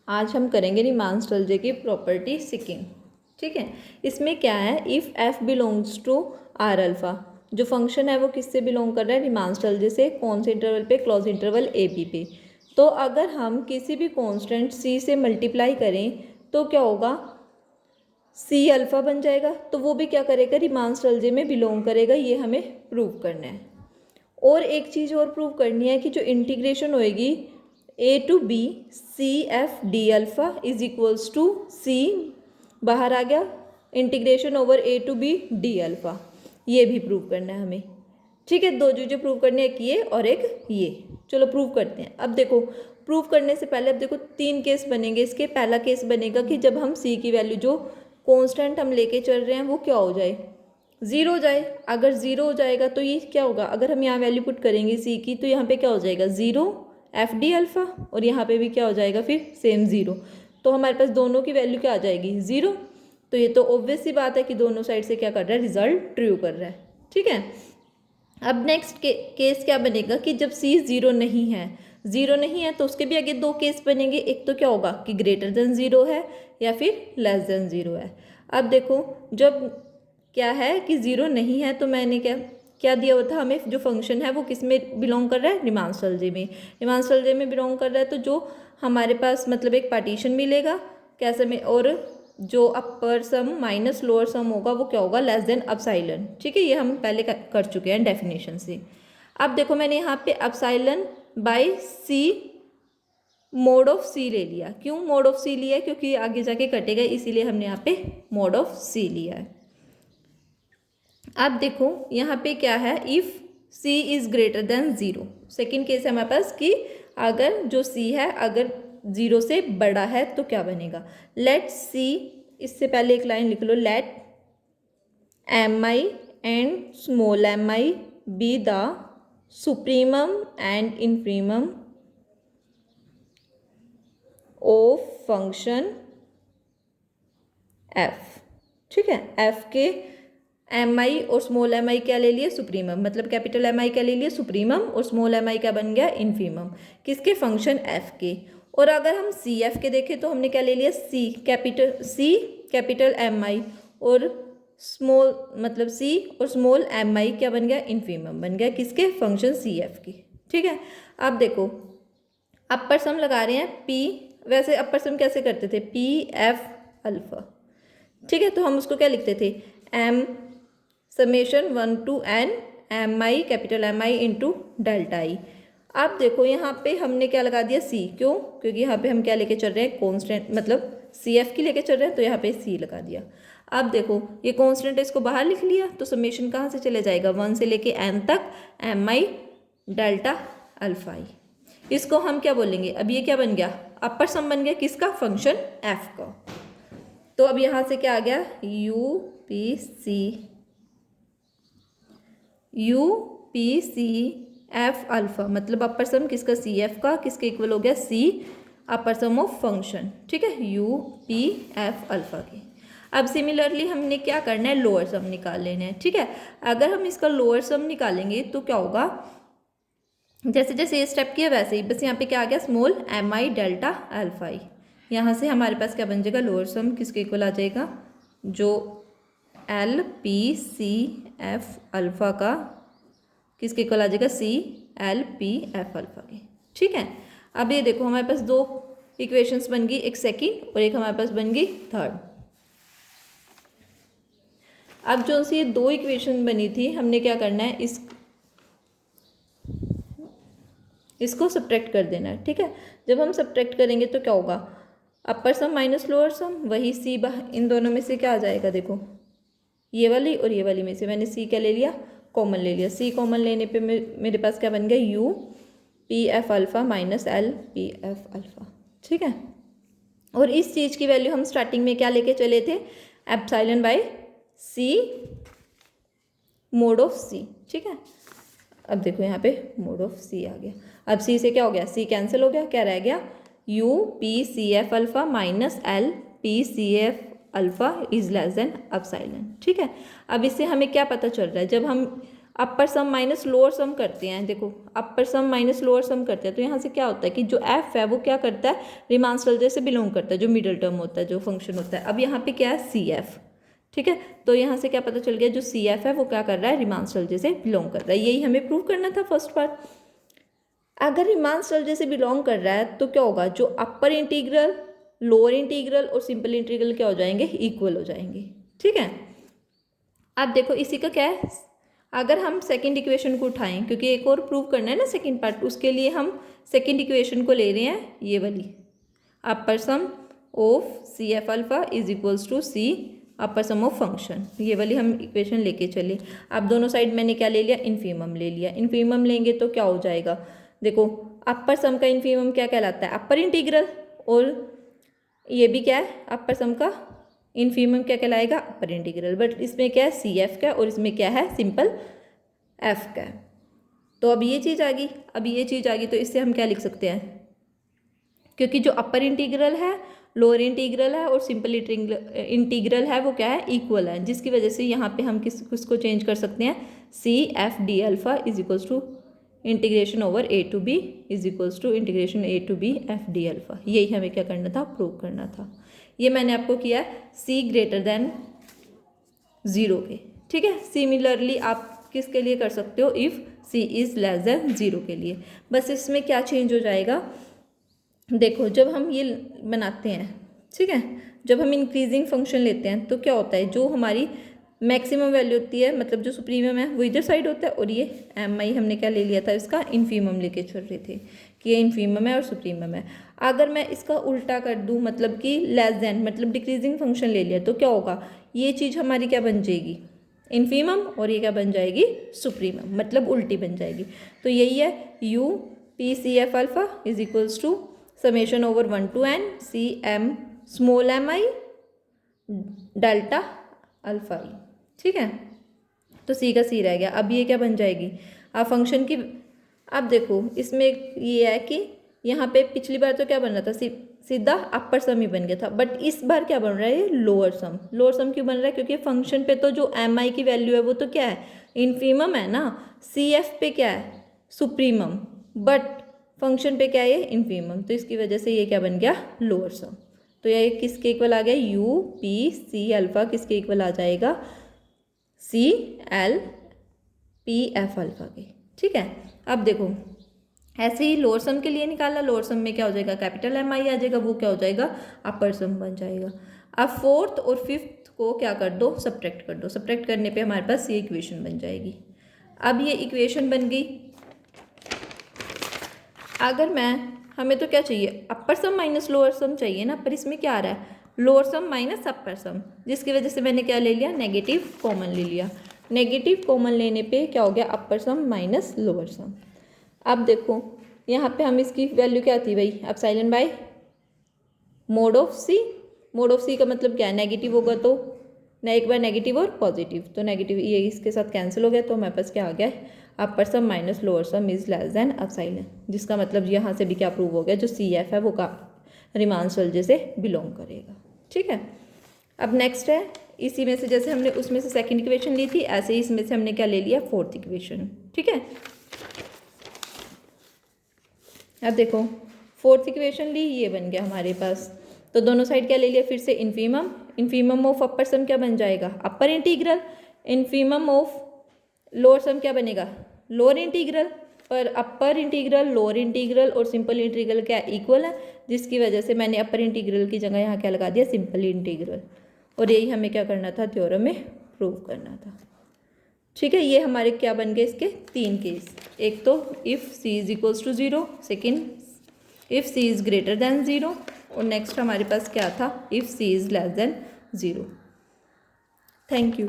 आज हम करेंगे रीमान स्टोल्जे की प्रॉपर्टी सीकिंग। ठीक है, इसमें क्या है, if F belongs to R alpha, जो फंक्शन है वो किससे बिलोंग कर रहा है, रीमान स्टोल्जे से। कौन से इंटरवल पे, क्लोज इंटरवल ए बी पे। तो अगर हम किसी भी कांस्टेंट सी से मल्टीप्लाई करें तो क्या होगा, सी अल्फ़ा बन जाएगा। तो वो भी क्या करेगा, रीमान स्टोल्जे में बिलोंग करेगा। ये हमें प्रूव करना है। और एक चीज़ और प्रूव करनी है कि जो इंटीग्रेशन होएगी a to b c F d alpha is equals to c, बाहर आ गया, integration over A to b d alpha. ये भी प्रूव करना है हमें। ठीक है, दो चीज़ें प्रूव करनी है, एक ये और एक ये। चलो प्रूव करते हैं। अब देखो, प्रूव करने से पहले अब देखो तीन केस बनेंगे इसके। पहला केस बनेगा कि जब हम सी की वैल्यू, जो कॉन्स्टेंट हम लेके चल रहे हैं, वो क्या हो जाए, ज़ीरो हो जाए। अगर ज़ीरो हो जाएगा तो ये क्या होगा, अगर हम यहाँ वैल्यू पुट करेंगे सी की तो यहाँ पे क्या हो जाएगा, ज़ीरो एफ डी अल्फ़ा, और यहाँ पे भी क्या हो जाएगा फिर सेम ज़ीरो। तो हमारे पास दोनों की वैल्यू क्या आ जाएगी, ज़ीरो। तो ये तो ऑब्वियस सी बात है कि दोनों साइड से क्या कर रहा है, रिजल्ट ट्रू कर रहा है। ठीक है, अब नेक्स्ट केस क्या बनेगा कि जब सी ज़ीरो नहीं है, ज़ीरो नहीं है तो उसके भी आगे दो केस बनेंगे। एक तो क्या होगा कि ग्रेटर देन ज़ीरो है या फिर लेस देन ज़ीरो है। अब देखो, जब क्या है कि ज़ीरो नहीं है तो मैंने क्या क्या दिया हुआ था हमें, जो फंक्शन है वो किस में बिलोंग कर रहा है, रीमान स्टोल्जे में। रीमान स्टोल्जे में बिलोंग कर रहा है तो जो हमारे पास मतलब एक पार्टीशन मिलेगा कैसे में, और जो अपर सम माइनस लोअर सम होगा वो क्या होगा, लेस देन अपसाइलन। ठीक है, ये हम पहले कर चुके हैं डेफिनेशन से। अब देखो मैंने यहाँ पे epsilon by c mod of c ले लिया। क्यों मोड ऑफ सी लिया, क्योंकि आगे जाके कटेगा, इसीलिए हमने यहाँ पे मोड ऑफ सी लिया है। अब देखो यहाँ पे क्या है, if C is greater than zero. Second case है हमारे पास कि अगर जो सी है अगर ज़ीरो से बड़ा है तो क्या बनेगा। लेट सी, इससे पहले एक लाइन लिख लो, let M I and small m i be the supremum and infimum of function f. ठीक है, एफ के एम आई और स्मॉल एम आई क्या ले लिए, सुप्रीमम, मतलब कैपिटल एम आई क्या ले लिए, सुप्रीमम, और स्मॉल एम आई क्या बन गया, इन्फीमम, किसके, फंक्शन एफ के। और अगर हम सी एफ के देखें तो हमने क्या ले लिया, सी कैपिटल एम आई और स्मॉल, मतलब सी और स्मॉल एम आई क्या बन गया, इन्फीमम बन गया, किसके, फंक्शन सी एफ की। ठीक है, अब देखो अपर सम लगा रहे हैं पी, वैसे अपर सम कैसे करते थे, पी एफ अल्फा। ठीक है, तो हम उसको क्या लिखते थे, M summation 1 to n M I capital M I into delta I. अब देखो यहाँ पे हमने क्या लगा दिया, सी। क्यों, क्योंकि यहाँ पे हम क्या लेके चल रहे हैं, कांस्टेंट, मतलब सी एफ की लेके चल रहे हैं, तो यहाँ पे सी लगा दिया। अब देखो ये कांस्टेंट है, इसको बाहर लिख लिया तो समेशन कहाँ से चले जाएगा, 1 से लेके n तक एम आई डेल्टा अल्फा आई। इसको हम क्या बोलेंगे, अब ये क्या बन गया, अपर सम बन गया, किसका, फंक्शन एफ का। तो अब यहाँ से क्या आ गया, U P C F alpha, मतलब अपर सम किसका, सी एफ का, किसके इक्वल हो गया, सी अपर सम ऑफ फंक्शन। ठीक है, यू पी एफ अल्फा की। अब सिमिलरली हमने क्या करना है, लोअर सम निकाल लेना है। ठीक है, अगर हम इसका लोअर सम निकालेंगे तो क्या होगा, जैसे जैसे ये स्टेप किया वैसे ही, बस यहाँ पे क्या आ गया, small m i delta alpha आई। यहाँ से हमारे पास क्या बन जाएगा, लोअर सम किसके इक्वल आ जाएगा, जो एल पी सी एफ अल्फ़ा का किसके इक्वल आ जाएगा, C L P F alpha के। ठीक है, अब ये देखो हमारे पास दो इक्वेशंस बन गई, एक सेकंड और एक हमारे पास बन गई थर्ड। अब जो सी दो इक्वेशन बनी थी, हमने क्या करना है, इसको सब्ट्रैक्ट कर देना है। ठीक है, जब हम सब्ट्रैक्ट करेंगे तो क्या होगा, अपर सम माइनस लोअर सम, वही सी इन दोनों में से क्या आ जाएगा, देखो ये वाली और ये वाली में से मैंने सी क्या ले लिया, कॉमन ले लिया। सी कॉमन लेने पे मेरे पास क्या बन गया, U P F alpha minus L P F alpha. ठीक है, और इस चीज़ की वैल्यू हम स्टार्टिंग में क्या लेके चले थे, epsilon by c mod of c. ठीक है, अब देखो यहाँ पे मोड ऑफ सी आ गया। अब सी से क्या हो गया, सी कैंसिल हो गया, क्या रह गया, U P C F alpha minus L P C F alpha is less than epsilon. ठीक है, अब इससे हमें क्या पता चल रहा है, जब हम अपर सम माइनस लोअर सम करते हैं, देखो अपर सम माइनस लोअर सम करते हैं, तो यहाँ से क्या होता है कि जो एफ है वो क्या करता है, रीमान स्टोलजे से बिलोंग करता है, जो मिडिल टर्म होता है, जो फंक्शन होता है। अब यहाँ पे क्या है, सी एफ, ठीक है। तो यहाँ से क्या पता चल गया, जो सी एफ है वो क्या कर रहा है, रीमान स्टोलजे से बिलोंग कर रहा है। यही हमें प्रूव करना था फर्स्ट पार्ट। अगर रीमान स्टोलजे से बिलोंग कर रहा है तो क्या होगा, जो अपर इंटीग्रल, लोअर इंटीग्रल और सिंपल इंटीग्रल क्या हो जाएंगे, इक्वल हो जाएंगे, ठीक है। अब देखो इसी का क्या है, अगर हम सेकंड इक्वेशन को उठाएं, क्योंकि एक और प्रूव करना है ना सेकंड पार्ट, उसके लिए हम सेकंड इक्वेशन को ले रहे हैं, ये वाली, upper sum of c F alpha is equals to c upper sum of function, ये वाली हम इक्वेशन लेके चले। अब दोनों साइड मैंने क्या ले लिया, इन्फीमम ले लिया। इन्फीमम लेंगे तो क्या हो जाएगा, देखो अपर सम का इन्फीमम क्या कहलाता है, अपर इंटीग्रल, और ये भी क्या है, अपर सम का इन्फीमम क्या कहलाएगा, अपर इंटीग्रल। बट इसमें क्या है, सी एफ का, और इसमें क्या है, सिंपल एफ का। तो अब ये चीज़ आ गई, अब ये चीज़ आ गई, तो इससे हम क्या लिख सकते हैं, क्योंकि जो अपर इंटीग्रल है, लोअर इंटीग्रल है और सिंपल इंटीग्रल है वो क्या है, इक्वल है, जिसकी वजह से यहाँ पे हम किसको चेंज कर सकते हैं, C F D alpha is equals to integration over A to B is equals to integration A to B F D alpha. यही हमें क्या करना था, प्रूव करना था। ये मैंने आपको किया सी ग्रेटर देन 0 के, ठीक है। सिमिलरली आप किसके लिए कर सकते हो, if C is less than 0 के लिए। बस इसमें क्या चेंज हो जाएगा, देखो जब हम ये बनाते हैं, ठीक है, जब हम इंक्रीजिंग फंक्शन लेते हैं तो क्या होता है, जो हमारी मैक्सिमम वैल्यू होती है, मतलब जो सुप्रीमम है वो इधर साइड होता है, और ये एम आई हमने क्या ले लिया था, इसका इन्फीमम लेके चल रहे थे कि ये इन्फीमम है और सुप्रीमम है। अगर मैं इसका उल्टा कर दूं, मतलब कि लेस देन, मतलब डिक्रीजिंग फंक्शन ले लिया, तो क्या होगा, ये चीज़ हमारी क्या बन जाएगी, इन्फीमम, और ये क्या बन जाएगी, सुप्रीमम, मतलब उल्टी बन जाएगी। तो यही है U P C F alpha is equals to summation over 1 to n c M small m i delta alpha e, ठीक है। तो सी का सी रह गया। अब ये क्या बन जाएगी, अब फंक्शन की, अब देखो इसमें ये है कि यहाँ पे पिछली बार तो क्या बन रहा था, सीधा अपर सम ही बन गया था, बट इस बार क्या बन रहा है, लोअर सम। लोअर सम क्यों बन रहा है, क्योंकि फंक्शन पे तो जो एम आई की वैल्यू है वो तो क्या है, इन्फीमम है ना, सी एफ पे क्या है, सुप्रीमम, बट फंक्शन पे क्या है, इन्फीमम, तो इसकी वजह से ये क्या बन गया, लोअर सम। तो ये किसके इक्वल आ गया, यू पी सी अल्फा किसके इक्वल आ जाएगा, C L P F alpha के, ठीक है। अब देखो ऐसे ही लोअर सम के लिए निकाला, लोअर सम में क्या हो जाएगा, कैपिटल एम आई आ जाएगा, वो क्या हो जाएगा, अपर सम बन जाएगा। अब फोर्थ और फिफ्थ को क्या कर दो, सब्ट्रैक्ट कर दो। सब्ट्रैक्ट करने पे हमारे पास ये इक्वेशन बन जाएगी। अब ये इक्वेशन बन गई। अगर हमें तो क्या चाहिए, अपर सम माइनस लोअर सम चाहिए ना, पर इसमें क्या आ रहा है, लोअर सम माइनस अपर सम, जिसकी वजह से मैंने क्या ले लिया, नेगेटिव कॉमन ले लिया। नेगेटिव कॉमन लेने पे क्या हो गया, अपर सम माइनस लोअर सम। अब देखो यहाँ पे हम इसकी वैल्यू क्या थी भाई, epsilon by mod of c. Mod of c का मतलब क्या है, नेगेटिव होगा तो एक बार नेगेटिव और पॉजिटिव, तो नेगेटिव ये इसके साथ कैंसिल हो गया, तो हमारे पास क्या आ गया, upper sum minus lower sum is less than epsilon, जिसका मतलब यहाँ से भी क्या प्रूव हो गया, जो सी एफ है वो का रीमान स्टोलजे से बिलोंग करेगा, ठीक है। अब नेक्स्ट है, इसी में से जैसे हमने उसमें से सेकंड इक्वेशन ली थी, ऐसे ही इसमें से हमने क्या ले लिया, फोर्थ इक्वेशन, ठीक है। अब देखो फोर्थ इक्वेशन ली, ये बन गया हमारे पास, तो दोनों साइड क्या ले लिया, फिर से इन्फीमम, इन्फीमम ऑफ अपर सम क्या बन जाएगा, upper integral, infimum of lower sum क्या बनेगा, लोअर इंटीग्रल, पर अपर इंटीग्रल, लोअर इंटीग्रल और सिंपल इंटीग्रल क्या इक्वल है, जिसकी वजह से मैंने अपर इंटीग्रल की जगह यहाँ क्या लगा दिया, सिंपल इंटीग्रल, और यही हमें क्या करना था, थ्योरम में प्रूव करना था, ठीक है। ये हमारे क्या बन गए, इसके 3 केस, एक तो if C is equals to 0, second if C is greater than 0, और नेक्स्ट हमारे पास क्या था, if C is less than 0। Thank you.